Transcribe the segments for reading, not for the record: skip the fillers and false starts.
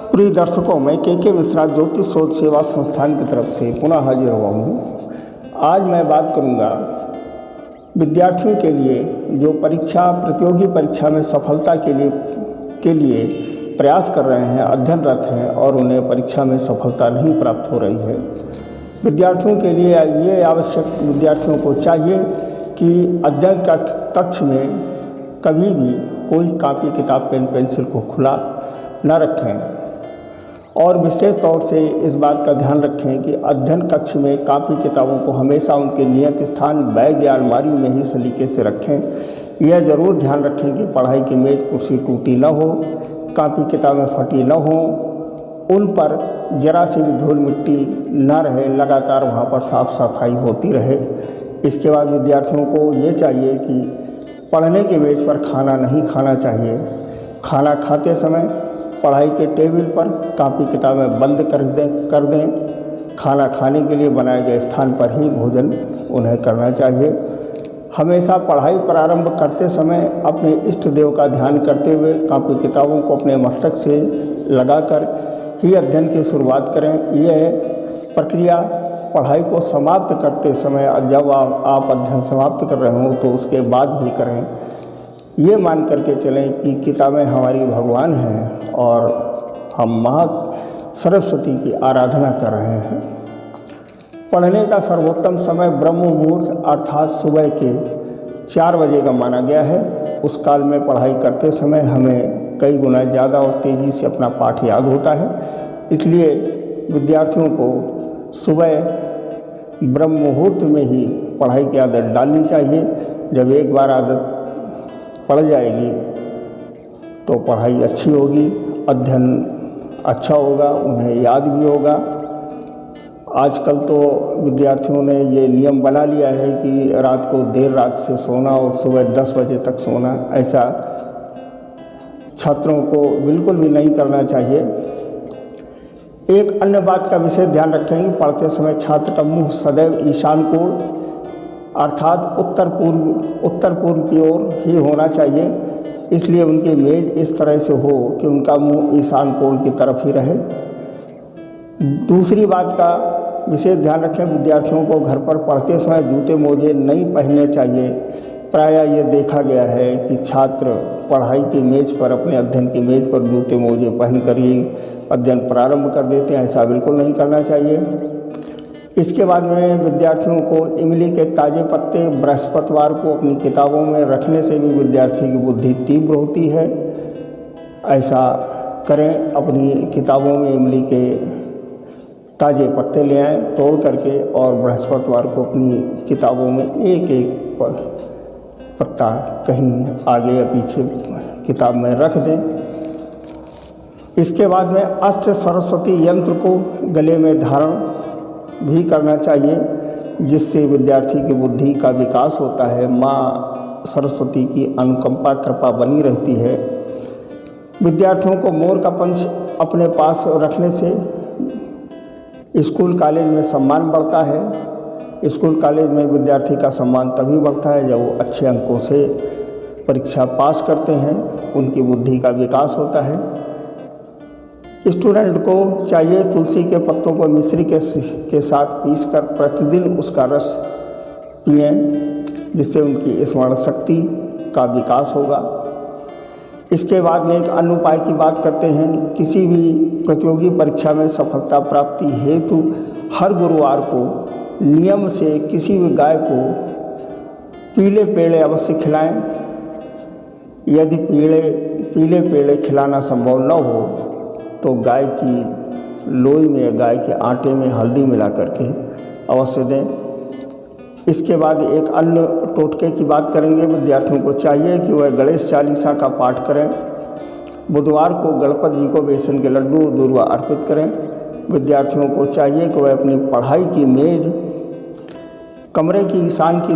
प्रिय दर्शकों, मैं के मिश्रा ज्योतिष शोध सेवा संस्थान की तरफ से पुनः हाजिर हुआ हूँ। आज मैं बात करूँगा विद्यार्थियों के लिए जो प्रतियोगी परीक्षा में सफलता के लिए प्रयास कर रहे हैं, अध्ययनरत हैं और उन्हें परीक्षा में सफलता नहीं प्राप्त हो रही है। विद्यार्थियों के लिए ये आवश्यक विद्यार्थियों को चाहिए कि अध्ययन कक्ष में कभी भी कोई कॉपी किताब पेन पेंसिल को खुला न रखें और विशेष तौर से इस बात का ध्यान रखें कि अध्ययन कक्ष में कॉपी किताबों को हमेशा उनके नियत स्थान बैग या अलमारी में ही सलीके से रखें। यह ज़रूर ध्यान रखें कि पढ़ाई की मेज कुर्सी टूटी न हो, कॉपी किताबें फटी न हो, उन पर जरा सी भी धूल मिट्टी न रहे, लगातार वहाँ पर साफ़ सफाई होती रहे। इसके बाद विद्यार्थियों को ये चाहिए कि पढ़ने के मेज़ पर खाना नहीं खाना चाहिए। खाना खाते समय पढ़ाई के टेबल पर कॉपी किताबें बंद कर दें। खाना खाने के लिए बनाए गए स्थान पर ही भोजन उन्हें करना चाहिए। हमेशा पढ़ाई प्रारंभ करते समय अपने इष्ट देव का ध्यान करते हुए कॉपी किताबों को अपने मस्तक से लगाकर ही अध्ययन की शुरुआत करें। यह प्रक्रिया पढ़ाई को समाप्त करते समय, जब आप अध्ययन समाप्त कर रहे हों तो उसके बाद भी करें। ये मान करके चलें कि किताबें हमारी भगवान हैं और हम माँ सरस्वती की आराधना कर रहे हैं। पढ़ने का सर्वोत्तम समय ब्रह्म मुहूर्त अर्थात सुबह के 4 बजे का माना गया है। उस काल में पढ़ाई करते समय हमें कई गुना ज़्यादा और तेज़ी से अपना पाठ याद होता है। इसलिए विद्यार्थियों को सुबह ब्रह्म मुहूर्त में ही पढ़ाई की आदत डालनी चाहिए। जब एक बार आदत पड़ जाएगी तो पढ़ाई अच्छी होगी, अध्ययन अच्छा होगा, उन्हें याद भी होगा। आजकल तो विद्यार्थियों ने ये नियम बना लिया है कि रात को देर रात से सोना और सुबह 10 बजे तक सोना। ऐसा छात्रों को बिल्कुल भी नहीं करना चाहिए। एक अन्य बात का विशेष ध्यान रखें कि पढ़ते समय छात्र का मुंह सदैव ईशान कोण अर्थात उत्तर पूर्व की ओर ही होना चाहिए। इसलिए उनकी मेज इस तरह से हो कि उनका मुंह ईशान कोण की तरफ ही रहे। दूसरी बात का विशेष ध्यान रखें, विद्यार्थियों को घर पर पढ़ते समय जूते मोजे नहीं पहनने चाहिए। प्रायः ये देखा गया है कि छात्र पढ़ाई की मेज़ पर, अपने अध्ययन की मेज़ पर जूते मोजे पहनकर ही अध्ययन प्रारंभ कर देते हैं। ऐसा बिल्कुल नहीं करना चाहिए। इसके बाद में विद्यार्थियों को इमली के ताज़े पत्ते बृहस्पतिवार को अपनी किताबों में रखने से भी विद्यार्थी की बुद्धि तीव्र होती है। ऐसा करें, अपनी किताबों में इमली के ताज़े पत्ते ले आएँ तोड़ करके और बृहस्पतिवार को अपनी किताबों में एक एक पत्ता कहीं आगे या पीछे किताब में रख दें। इसके बाद में अष्ट सरस्वती यंत्र को गले में धारण भी करना चाहिए, जिससे विद्यार्थी की बुद्धि का विकास होता है। माँ सरस्वती की अनुकंपा कृपा बनी रहती है। विद्यार्थियों को मोर का पंच अपने पास रखने से स्कूल कॉलेज में सम्मान बढ़ता है। स्कूल कॉलेज में विद्यार्थी का सम्मान तभी बढ़ता है जब वो अच्छे अंकों से परीक्षा पास करते हैं, उनकी बुद्धि का विकास होता है। स्टूडेंट को चाहिए तुलसी के पत्तों को मिश्री के साथ पीसकर प्रतिदिन उसका रस पिएं, जिससे उनकी स्मरण शक्ति का विकास होगा। इसके बाद में एक अन्य उपाय की बात करते हैं। किसी भी प्रतियोगी परीक्षा में सफलता प्राप्ति हेतु हर गुरुवार को नियम से किसी भी गाय को पीले पेड़े अवश्य खिलाएं। यदि पीले पेड़े खिलाना संभव न हो तो गाय की लोई में, गाय के आटे में हल्दी मिला करके अवश्य दें। इसके बाद एक अन्य टोटके की बात करेंगे। विद्यार्थियों को चाहिए कि वह गणेश चालीसा का पाठ करें। बुधवार को गणपति जी को बेसन के लड्डू दूर्वा अर्पित करें। विद्यार्थियों को चाहिए कि वह अपनी पढ़ाई की मेज कमरे की ईशान की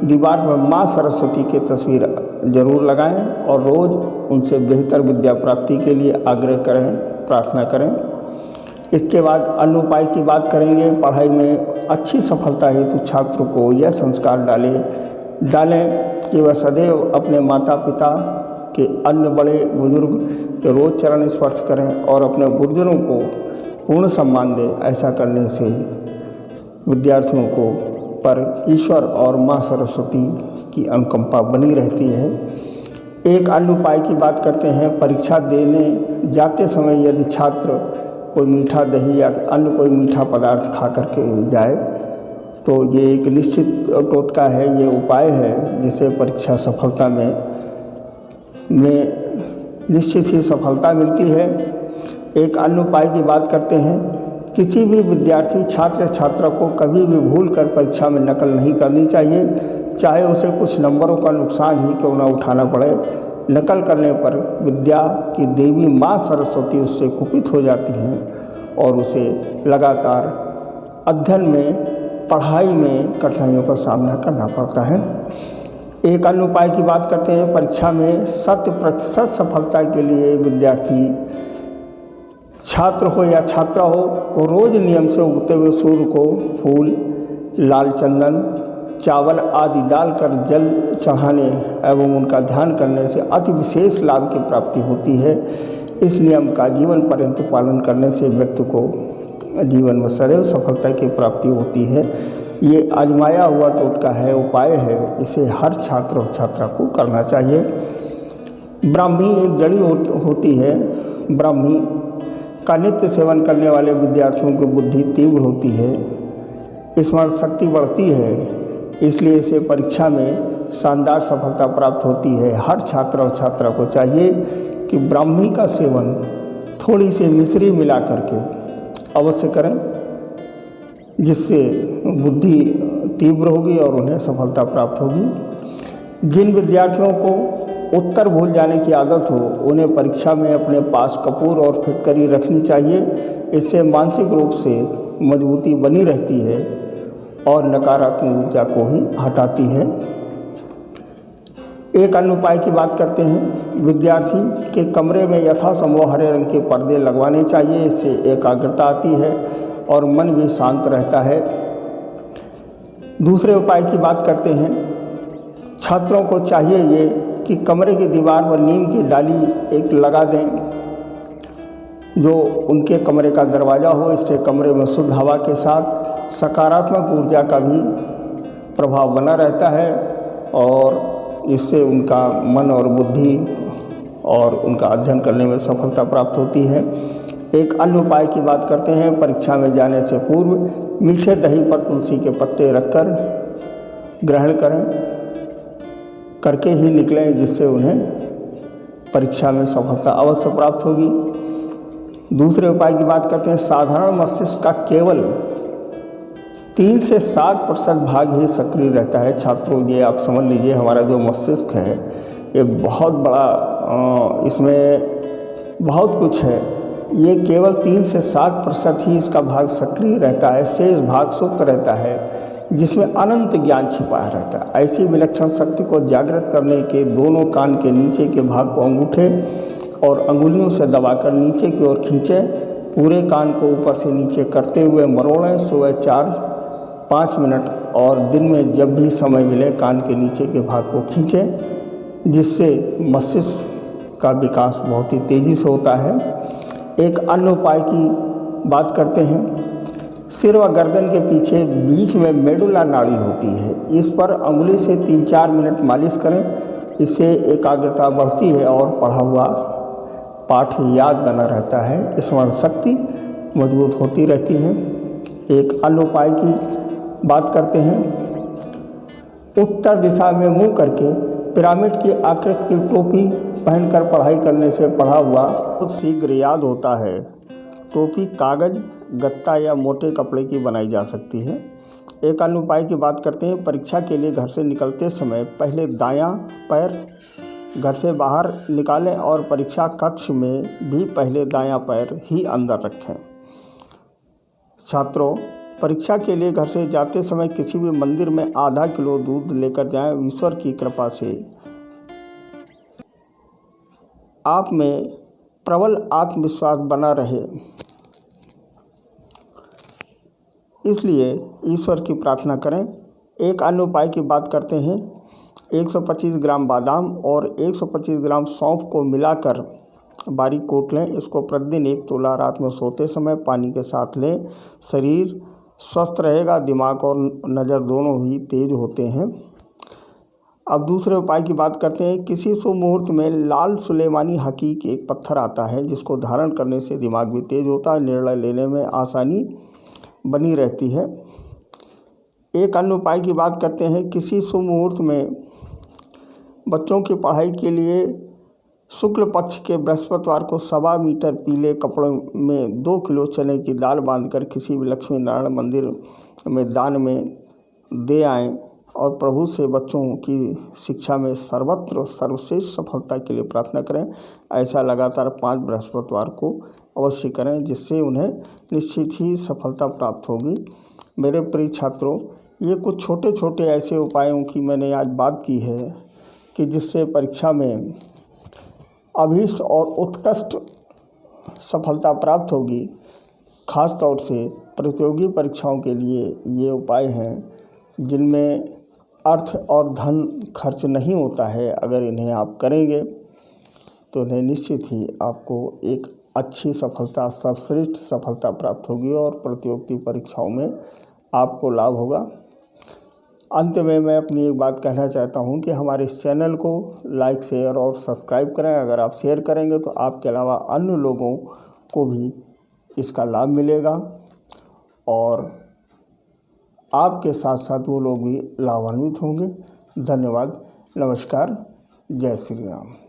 दीवार पर माँ सरस्वती की तस्वीर जरूर लगाएं और रोज़ उनसे बेहतर विद्या प्राप्ति के लिए आग्रह करें, प्रार्थना करें। इसके बाद अन्य उपाय की बात करेंगे। पढ़ाई में अच्छी सफलता हेतु छात्र को यह संस्कार डालें कि वह सदैव अपने माता पिता कि अन्य बड़े बुजुर्ग के रोज़ चरण स्पर्श करें और अपने गुरुजनों को पूर्ण सम्मान दें। ऐसा करने से विद्यार्थियों को पर ईश्वर और माँ सरस्वती की अनुकंपा बनी रहती है। एक अन्य उपाय की बात करते हैं। परीक्षा देने जाते समय यदि छात्र कोई मीठा दही या अन्य कोई मीठा पदार्थ खा करके जाए तो ये एक निश्चित टोटका है, ये उपाय है जिससे परीक्षा सफलता में निश्चित ही सफलता मिलती है। एक अन्य उपाय की बात करते हैं। किसी भी विद्यार्थी छात्रा को कभी भी भूल कर परीक्षा में नकल नहीं करनी चाहिए, चाहे उसे कुछ नंबरों का नुकसान ही क्यों न उठाना पड़े। नकल करने पर विद्या की देवी माँ सरस्वती उससे कुपित हो जाती हैं और उसे लगातार अध्ययन में, पढ़ाई में कठिनाइयों का सामना करना पड़ता है। एक अन्य उपाय की बात करते हैं। परीक्षा में 100% सफलता के लिए विद्यार्थी, छात्र हो या छात्रा हो, को रोज़ नियम से उगते हुए सूर्य को फूल, लाल चंदन, चावल आदि डालकर जल चढ़ाने एवं उनका ध्यान करने से अति विशेष लाभ की प्राप्ति होती है। इस नियम का जीवन पर्यंत पालन करने से व्यक्ति को जीवन में सदैव सफलता की प्राप्ति होती है। ये आजमाया हुआ टोटका है, उपाय है, इसे हर छात्र और छात्रा को करना चाहिए। ब्राह्मी एक जड़ी होती है। ब्राह्मी का नित्य सेवन करने वाले विद्यार्थियों की बुद्धि तीव्र होती है, स्मरण शक्ति बढ़ती है, इसलिए इसे परीक्षा में शानदार सफलता प्राप्त होती है। हर छात्र और छात्रा को चाहिए कि ब्राह्मी का सेवन थोड़ी सी मिश्री मिला करके अवश्य करें, जिससे बुद्धि तीव्र होगी और उन्हें सफलता प्राप्त होगी। जिन विद्यार्थियों को उत्तर भूल जाने की आदत हो, उन्हें परीक्षा में अपने पास कपूर और फिटकरी रखनी चाहिए। इससे मानसिक रूप से मजबूती बनी रहती है और नकारात्मक ऊर्जा को भी हटाती है। एक अन्य उपाय की बात करते हैं। विद्यार्थी के कमरे में यथासंभव हरे रंग के पर्दे लगवाने चाहिए, इससे एकाग्रता आती है और मन भी शांत रहता है। दूसरे उपाय की बात करते हैं। छात्रों को चाहिए ये कि कमरे की दीवार पर नीम की डाली एक लगा दें जो उनके कमरे का दरवाज़ा हो। इससे कमरे में शुद्ध हवा के साथ सकारात्मक ऊर्जा का भी प्रभाव बना रहता है और इससे उनका मन और बुद्धि और उनका अध्ययन करने में सफलता प्राप्त होती है। एक अन्य उपाय की बात करते हैं। परीक्षा में जाने से पूर्व मीठे दही पर तुलसी के पत्ते रखकर ग्रहण करके ही निकलें, जिससे उन्हें परीक्षा में सफलता अवश्य प्राप्त होगी। दूसरे उपाय की बात करते हैं। साधारण मस्तिष्क का केवल 3 से 7% भाग ही सक्रिय रहता है। छात्रों, ये आप समझ लीजिए, हमारा जो मस्तिष्क है ये बहुत बड़ा, इसमें बहुत कुछ है। ये केवल 3 से 7% ही इसका भाग सक्रिय रहता है, शेष भाग सुप्त रहता है, जिसमें अनंत ज्ञान छिपा रहता है। ऐसी विलक्षण शक्ति को जागृत करने के दोनों कान के नीचे के भाग को अंगूठे और अंगुलियों से दबाकर नीचे की ओर खींचें। पूरे कान को ऊपर से नीचे करते हुए मरोड़ें। सुबह 4-5 मिनट और दिन में जब भी समय मिले कान के नीचे के भाग को खींचें, जिससे मस्तिष्क का विकास बहुत ही तेज़ी से होता है। एक अन्य उपाय की बात करते हैं। सिर व गर्दन के पीछे बीच में मेडुला नाड़ी होती है, इस पर अंगुली से 3-4 मिनट मालिश करें। इससे एकाग्रता बढ़ती है और पढ़ा हुआ पाठ याद बना रहता है, स्मरण शक्ति मजबूत होती रहती है। एक अन्य उपाय की बात करते हैं। उत्तर दिशा में मुंह करके पिरामिड की आकृति की टोपी पहनकर पढ़ाई करने से पढ़ा हुआ बहुत शीघ्र याद होता है। टोपी कागज़, गत्ता या मोटे कपड़े की बनाई जा सकती है। एक अन्य उपाय की बात करते हैं। परीक्षा के लिए घर से निकलते समय पहले दायां पैर घर से बाहर निकालें और परीक्षा कक्ष में भी पहले दायां पैर ही अंदर रखें। छात्रों, परीक्षा के लिए घर से जाते समय किसी भी मंदिर में आधा किलो दूध लेकर जाएं। ईश्वर की कृपा से आप में प्रबल आत्मविश्वास बना रहे, इसलिए ईश्वर की प्रार्थना करें। एक अन्य उपाय की बात करते हैं। 125 ग्राम बादाम और 125 ग्राम सौंफ को मिलाकर बारीक कूट लें। इसको प्रतिदिन 1 तोला रात में सोते समय पानी के साथ लें। शरीर स्वस्थ रहेगा, दिमाग और नज़र दोनों ही तेज होते हैं। अब दूसरे उपाय की बात करते हैं। किसी शुभ मुहूर्त में लाल सुलेमानी हकीक एक पत्थर आता है, जिसको धारण करने से दिमाग भी तेज होता है, निर्णय लेने में आसानी बनी रहती है। एक अन्य उपाय की बात करते हैं। किसी शुभ मुहूर्त में बच्चों की पढ़ाई के लिए शुक्ल पक्ष के बृहस्पतिवार को 1.25 मीटर पीले कपड़ों में 2 किलो चने की दाल बांधकर किसी भी लक्ष्मी नारायण मंदिर में दान में दे आएं और प्रभु से बच्चों की शिक्षा में सर्वत्र सर्वश्रेष्ठ सफलता के लिए प्रार्थना करें। ऐसा लगातार 5 बृहस्पतिवार को अवश्य करें, जिससे उन्हें निश्चित ही सफलता प्राप्त होगी। मेरे प्रिय छात्रों, ये कुछ छोटे छोटे ऐसे उपायों की मैंने आज बात की है कि जिससे परीक्षा में अभीष्ट और उत्कृष्ट सफलता प्राप्त होगी। ख़ास तौर से प्रतियोगी परीक्षाओं के लिए ये उपाय हैं जिनमें अर्थ और धन खर्च नहीं होता है। अगर इन्हें आप करेंगे तो इन्हें निश्चित ही आपको एक अच्छी सफलता, सर्वश्रेष्ठ सफलता प्राप्त होगी और प्रतियोगी परीक्षाओं में आपको लाभ होगा। अंत में मैं अपनी एक बात कहना चाहता हूं कि हमारे इस चैनल को लाइक, शेयर और सब्सक्राइब करें। अगर आप शेयर करेंगे तो आपके अलावा अन्य लोगों को भी इसका लाभ मिलेगा और आपके साथ साथ वो लोग भी लाभान्वित होंगे। धन्यवाद। नमस्कार। जय श्री राम।